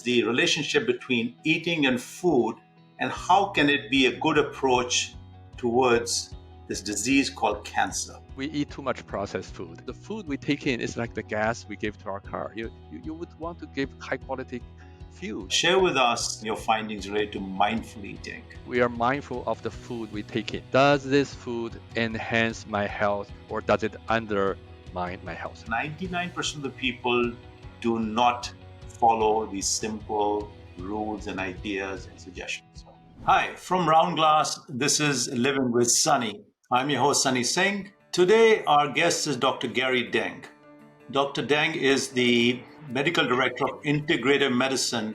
the relationship between eating and food, and how can it be a good approach towards this disease called cancer? We eat too much processed food. The food we take in is like the gas we give to our car. You would want to give high quality fuel. Share with us your findings related to mindful eating. We are mindful of the food we take in. Does this food enhance my health or does it undermine my health? 99% of the people do not follow these simple rules and ideas and suggestions. Hi, from Round Glass, this is Living with Sunny. I'm your host, Sunny Singh. Today, our guest is Dr. Gary Deng. Dr. Deng is the Medical Director of Integrative Medicine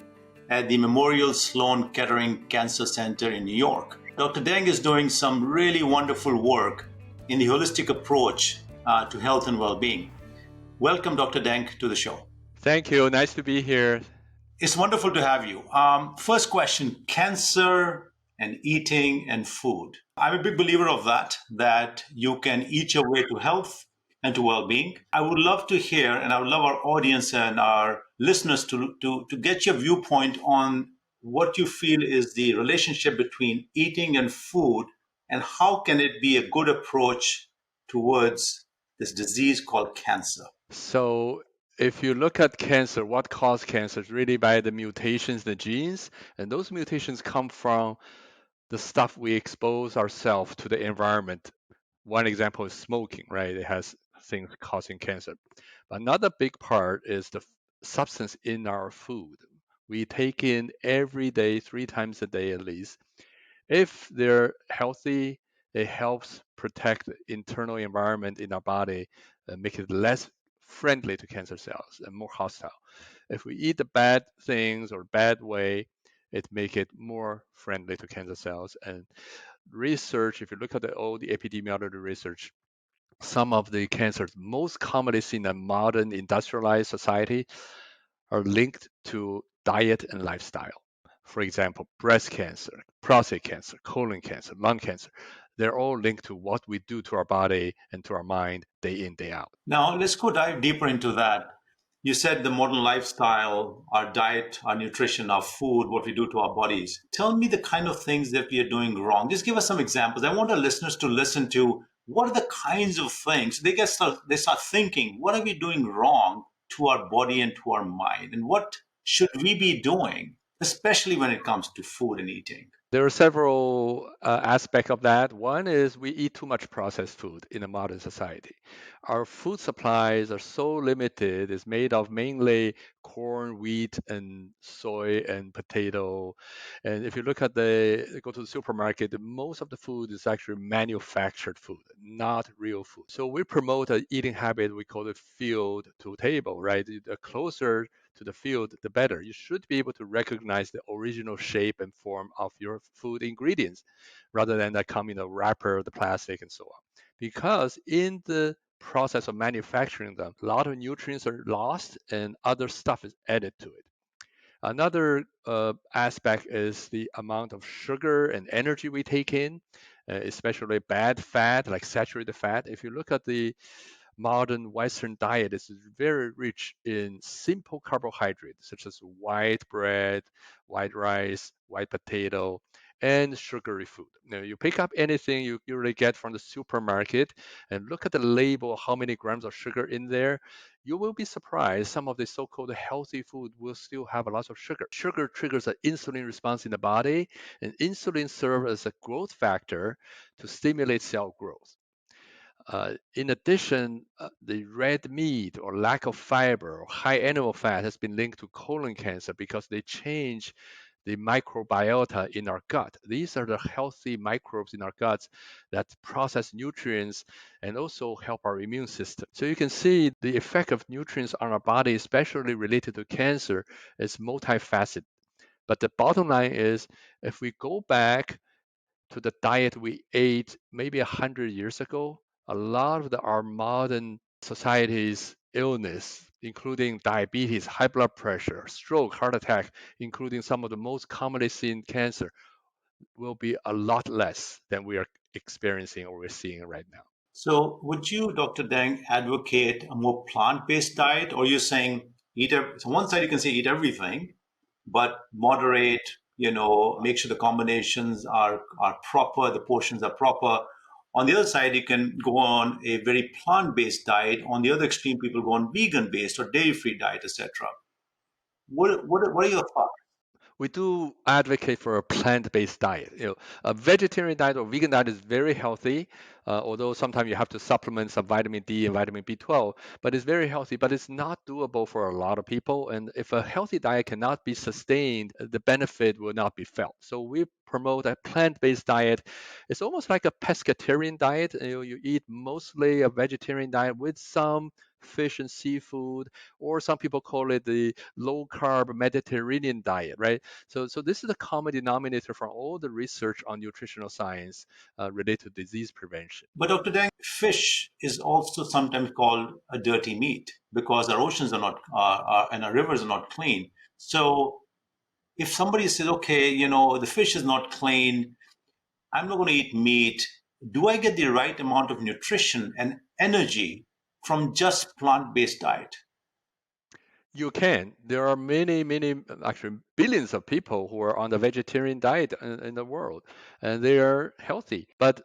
at the Memorial Sloan Kettering Cancer Center in New York. Dr. Deng is doing some really wonderful work in the holistic approach to health and well-being. Welcome, Dr. Deng, to the show. Thank you. Nice to be here. It's wonderful to have you. First question, cancer and eating and food. I'm a big believer of that you can eat your way to health and to well-being. I would love to hear, and I would love our audience and our listeners to get your viewpoint on what you feel is the relationship between eating and food, and how can it be a good approach towards this disease called cancer. So if you look at cancer, what causes cancer is really by the mutations in the genes, and those mutations come from the stuff we expose ourselves to the environment. One example is smoking, right? It has things causing cancer. But another big part is the substance in our food. We take in every day, 3 times a day at least. If they're healthy, it helps protect the internal environment in our body and make it less friendly to cancer cells and more hostile. If we eat the bad things or bad way, it make it more friendly to cancer cells. And research, if you look at all the epidemiology research, some of the cancers most commonly seen in modern industrialized society are linked to diet and lifestyle. For example, breast cancer, prostate cancer, colon cancer, lung cancer, they're all linked to what we do to our body and to our mind day in, day out. Now, let's go dive deeper into that. You said the modern lifestyle, our diet, our nutrition, our food, what we do to our bodies. Tell me the kind of things that we are doing wrong. Just give us some examples. I want our listeners to listen to what are the kinds of things they start thinking, what are we doing wrong to our body and to our mind? And what should we be doing, especially when it comes to food and eating? There are several aspects of that. One is we eat too much processed food in a modern society. Our food supplies are so limited. It's made of mainly corn, wheat, and soy and potato. And if you go to the supermarket, most of the food is actually manufactured food, not real food. So we promote an eating habit we call it field to table, right? The closer to the field, the better. You should be able to recognize the original shape and form of your food ingredients rather than that come in a wrapper, the plastic, and so on. Because in the process of manufacturing them, a lot of nutrients are lost and other stuff is added to it. Another aspect is the amount of sugar and energy we take in, especially bad fat, like saturated fat. If you look at the modern Western diet, is very rich in simple carbohydrates such as white bread, white rice, white potato, and sugary food. Now, you pick up anything you usually get from the supermarket and look at the label, how many grams of sugar in there. You will be surprised. Some of the so-called healthy food will still have a lot of sugar. Sugar triggers an insulin response in the body, and insulin serves as a growth factor to stimulate cell growth. In addition, the red meat or lack of fiber or high animal fat has been linked to colon cancer because they change the microbiota in our gut. These are the healthy microbes in our guts that process nutrients and also help our immune system. So you can see the effect of nutrients on our body, especially related to cancer, is multifaceted. But the bottom line is, if we go back to the diet we ate maybe 100 years ago, a lot of our modern society's illness, including diabetes, high blood pressure, stroke, heart attack, including some of the most commonly seen cancer, will be a lot less than we are experiencing or we're seeing right now. So would you, Dr. Deng, advocate a more plant-based diet, or you're saying so one side you can say eat everything, but moderate, make sure the combinations are proper, the portions are proper. On the other side, you can go on a very plant-based diet. On the other extreme, people go on vegan-based or dairy-free diet, etc. What are your thoughts? We do advocate for a plant-based diet. A vegetarian diet or vegan diet is very healthy, although sometimes you have to supplement some vitamin D and vitamin B12, but it's very healthy, but it's not doable for a lot of people. And if a healthy diet cannot be sustained, the benefit will not be felt. So we promote a plant-based diet. It's almost like a pescatarian diet. You eat mostly a vegetarian diet with some fish and seafood, or some people call it the low carb Mediterranean diet, right? So this is the common denominator for all the research on nutritional science related to disease prevention. But Dr. Deng, fish is also sometimes called a dirty meat because our oceans are not and our rivers are not clean. So if somebody says, okay, the fish is not clean, I'm not going to eat meat, do I get the right amount of nutrition and energy from just plant-based diet? You can. There are many, many, actually billions of people who are on the vegetarian diet in the world, and they are healthy. But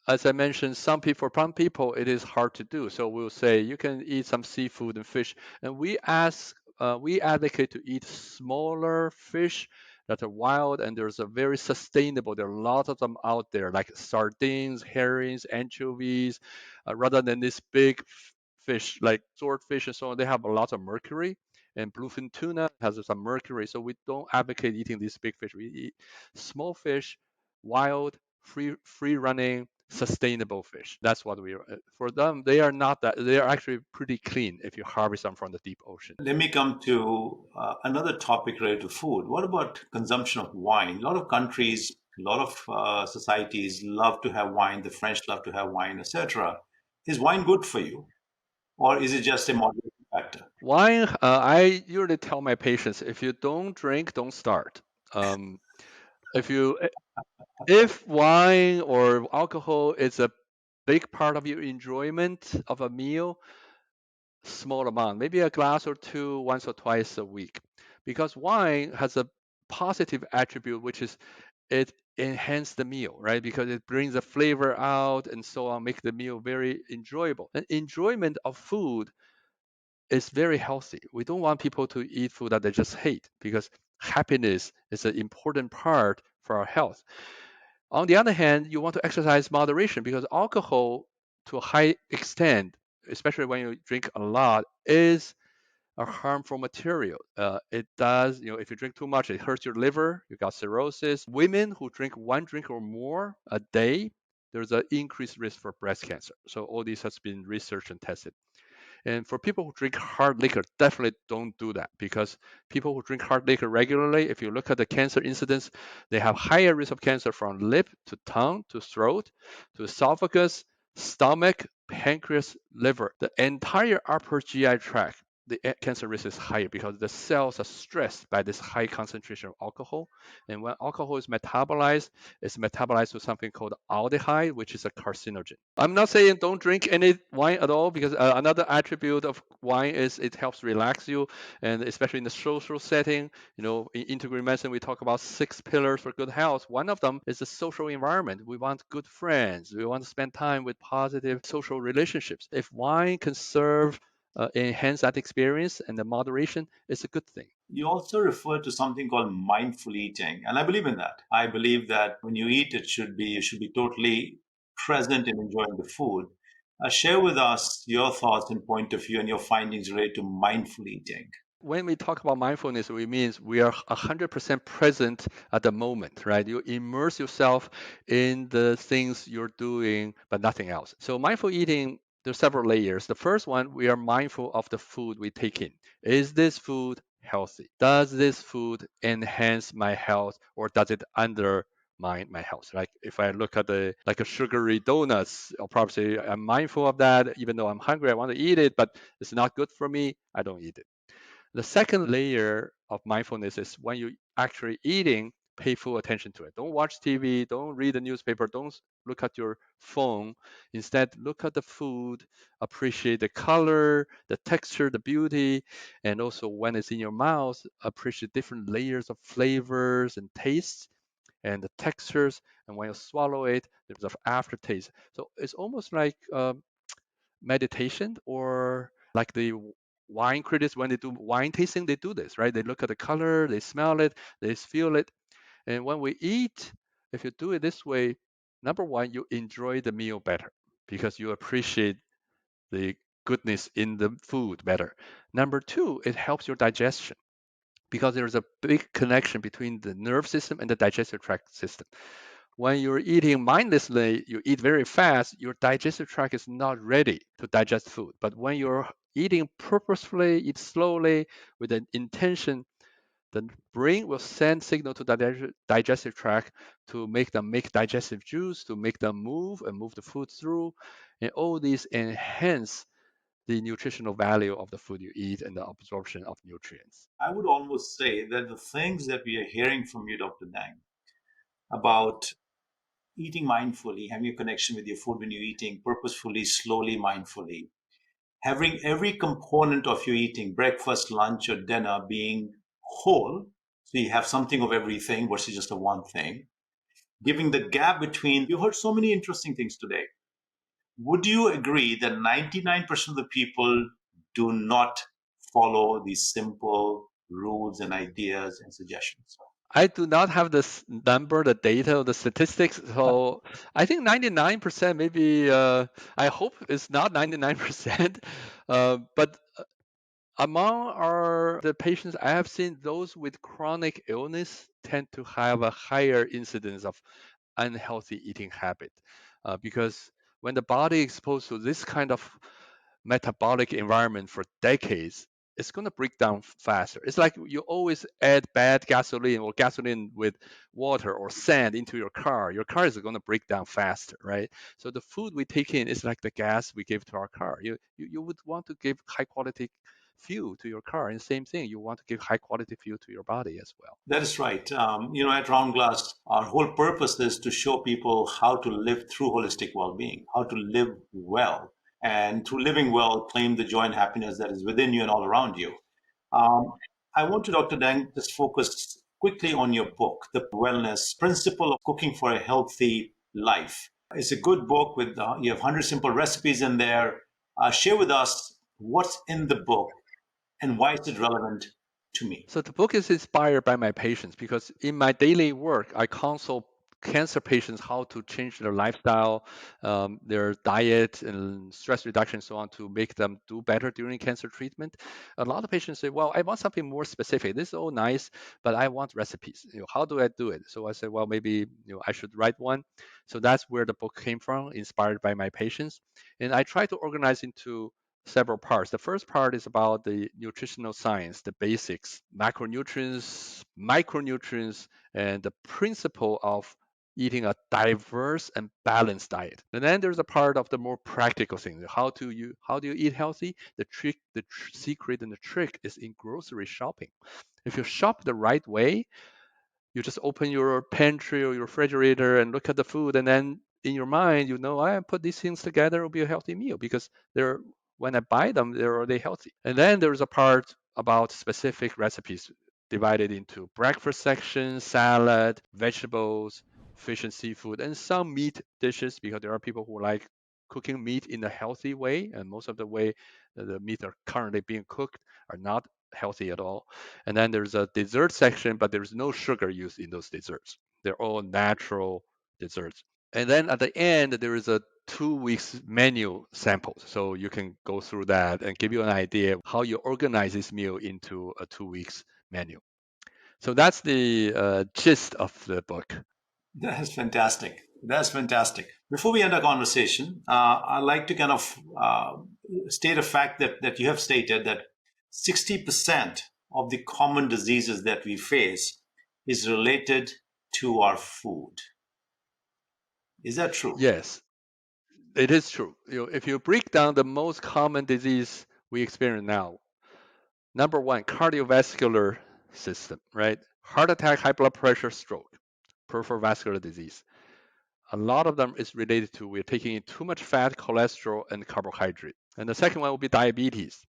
as I mentioned, for some people, it is hard to do. So we'll say you can eat some seafood and fish, and we advocate to eat smaller fish that are wild, and there's a very sustainable. There are a lot of them out there, like sardines, herrings, anchovies, rather than this big fish like swordfish and so on. They have a lot of mercury, and bluefin tuna has some mercury. So we don't advocate eating these big fish. We eat small fish, wild, free running, sustainable fish. That's what for them. They are not that. They are actually pretty clean if you harvest them from the deep ocean. Let me come to another topic related to food. What about consumption of wine? A lot of countries, a lot of societies love to have wine. The French love to have wine, etc. Is wine good for you, or is it just a moderating factor? Wine, I usually tell my patients, if you don't drink, don't start. Um, if you if wine or alcohol is a big part of your enjoyment of a meal, small amount, maybe a glass or two once or twice a week. Because wine has a positive attribute, which is it enhances the meal, right? Because it brings the flavor out and so on, make the meal very enjoyable. And enjoyment of food is very healthy. We don't want people to eat food that they just hate because happiness is an important part for our health. On the other hand, you want to exercise moderation because alcohol, to a high extent, especially when you drink a lot, is a harmful material. It does, if you drink too much, it hurts your liver. You got cirrhosis. Women who drink one drink or more a day, there's an increased risk for breast cancer. So all this has been researched and tested. And for people who drink hard liquor, definitely don't do that because people who drink hard liquor regularly, if you look at the cancer incidence, they have higher risk of cancer from lip to tongue to throat to esophagus, stomach, pancreas, liver. The entire upper GI tract, the cancer risk is higher because the cells are stressed by this high concentration of alcohol. And when alcohol is metabolized, it's metabolized to something called aldehyde, which is a carcinogen. I'm not saying don't drink any wine at all because another attribute of wine is it helps relax you, and especially in the social setting. In integrative medicine, we talk about 6 pillars for good health. One of them is the social environment. We want good friends. We want to spend time with positive social relationships. If wine can serve enhance that experience and the moderation, it's a good thing. You also refer to something called mindful eating, and I believe in that. I believe that when you eat, you should be totally present in enjoying the food. Share with us your thoughts and point of view and your findings related to mindful eating. When we talk about mindfulness, it means we are 100% present at the moment, right? You immerse yourself in the things you're doing, but nothing else. So mindful eating, there's several layers. The first one, we are mindful of the food we take in. Is this food healthy? Does this food enhance my health or does it undermine my health? Like if I look at like a sugary donuts, I'll probably say I'm mindful of that. Even though I'm hungry, I want to eat it, but it's not good for me. I don't eat it. The second layer of mindfulness is when you're actually eating, pay full attention to it. Don't watch TV, don't read the newspaper, don't look at your phone. Instead, look at the food, appreciate the color, the texture, the beauty, and also when it's in your mouth, appreciate different layers of flavors and tastes and the textures. And when you swallow it, there's an aftertaste. So it's almost like meditation, or like the wine critics when they do wine tasting, they do this, right? They look at the color, they smell it, they feel it. And when we eat, if you do it this way, number one, you enjoy the meal better because you appreciate the goodness in the food better. Number two, it helps your digestion because there's a big connection between the nerve system and the digestive tract system. When you're eating mindlessly, you eat very fast, your digestive tract is not ready to digest food. But when you're eating purposefully, eat slowly with an intention, the brain will send signal to the digestive tract to make them make digestive juice, to make them move and move the food through. And all these enhance the nutritional value of the food you eat and the absorption of nutrients. I would almost say that the things that we are hearing from you, Dr. Dang, about eating mindfully, having a connection with your food when you're eating, purposefully, slowly, mindfully, having every component of your eating, breakfast, lunch, or dinner, being whole, so you have something of everything versus just a one thing, giving the gap between. You heard so many interesting things today. Would you agree that 99% of the people do not follow these simple rules and ideas and suggestions? I do not have this number, the data, the statistics. So I think 99%, maybe, I hope it's not 99%. But among the patients I have seen, those with chronic illness tend to have a higher incidence of unhealthy eating habit, because when the body exposed to this kind of metabolic environment for decades, it's going to break down faster. It's like you always add bad gasoline or gasoline with water or sand into your car. Your car is going to break down faster, right? So the food we take in is like the gas we give to our car. You would want to give high quality fuel to your car, and same thing, you want to give high quality fuel to your body as well. That is right. At Round Glass, our whole purpose is to show people how to live through holistic well being, how to live well, and through living well, claim the joy and happiness that is within you and all around you. Um, I want to, Dr. Deng, just focus quickly on your book, The Wellness Principle of Cooking for a Healthy Life. It's a good book with you have 100 simple recipes in there. Share with us what's in the book and why is it relevant to me. So the book is inspired by my patients because in my daily work, I counsel cancer patients how to change their lifestyle, their diet, and stress reduction, and so on, to make them do better during cancer treatment. A lot of patients say, "Well, I want something more specific. This is all nice, but I want recipes. How do I do it?" So I said, "Well, maybe I should write one." So that's where the book came from, inspired by my patients, and I try to organize into several parts. The first part is about the nutritional science, the basics, macronutrients, micronutrients, and the principle of eating a diverse and balanced diet. And then there's a part of the more practical things. How do you eat healthy? The secret and the trick is in grocery shopping. If you shop the right way, you just open your pantry or your refrigerator and look at the food, and then in your mind, I put these things together, it'll be a healthy meal because they're when I buy them, they're already healthy. And then there's a part about specific recipes divided into breakfast section, salad, vegetables, fish and seafood, and some meat dishes because there are people who like cooking meat in a healthy way, and most of the way the meat are currently being cooked are not healthy at all. And then there's a dessert section, but there's no sugar used in those desserts. They're all natural desserts. And then at the end, there is a 2 weeks menu samples. So you can go through that and give you an idea of how you organize this meal into a 2 weeks menu. So that's the gist of the book. That's fantastic. That's fantastic. Before we end our conversation, I'd like to kind of state a fact that you have stated that 60% of the common diseases that we face is related to our food. Is that true? Yes, it is true. If you break down the most common disease we experience now, number one, cardiovascular system, right? heart attack, high blood pressure, stroke, peripheral vascular disease. A lot of them is related to we're taking in too much fat, cholesterol, and carbohydrate. And the second one will be diabetes,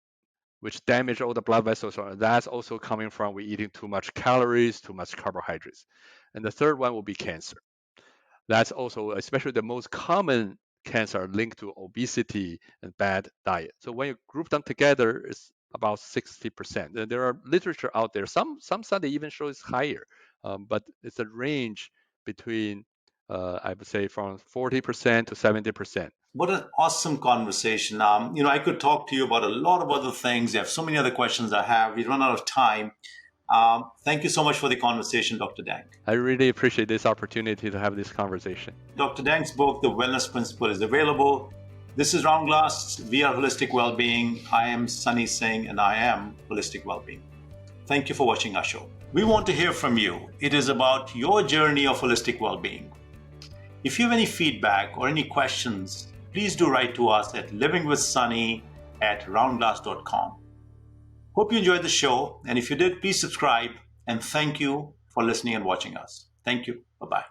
which damage all the blood vessels. That's also coming from we eating too much calories, too much carbohydrates. And the third one will be cancer. That's also especially the most common cancer linked to obesity and bad diet. So when you group them together, it's about 60%. And there are literature out there. Some study even show it's higher, but it's a range between I would say from 40% to 70%. What an awesome conversation. I could talk to you about a lot of other things. I have so many other questions I have. We run out of time. Thank you so much for the conversation, Dr. Deng. I really appreciate this opportunity to have this conversation. Dr. Deng's book, The Wellness Principle, is available. This is Round Glass. We are Holistic Wellbeing. I am Sunny Singh, and I am Holistic Wellbeing. Thank you for watching our show. We want to hear from you. It is about your journey of holistic well-being. If you have any feedback or any questions, please do write to us at livingwithsunny@roundglass.com. Hope you enjoyed the show, and if you did, please subscribe, and thank you for listening and watching us. Thank you. Bye-bye.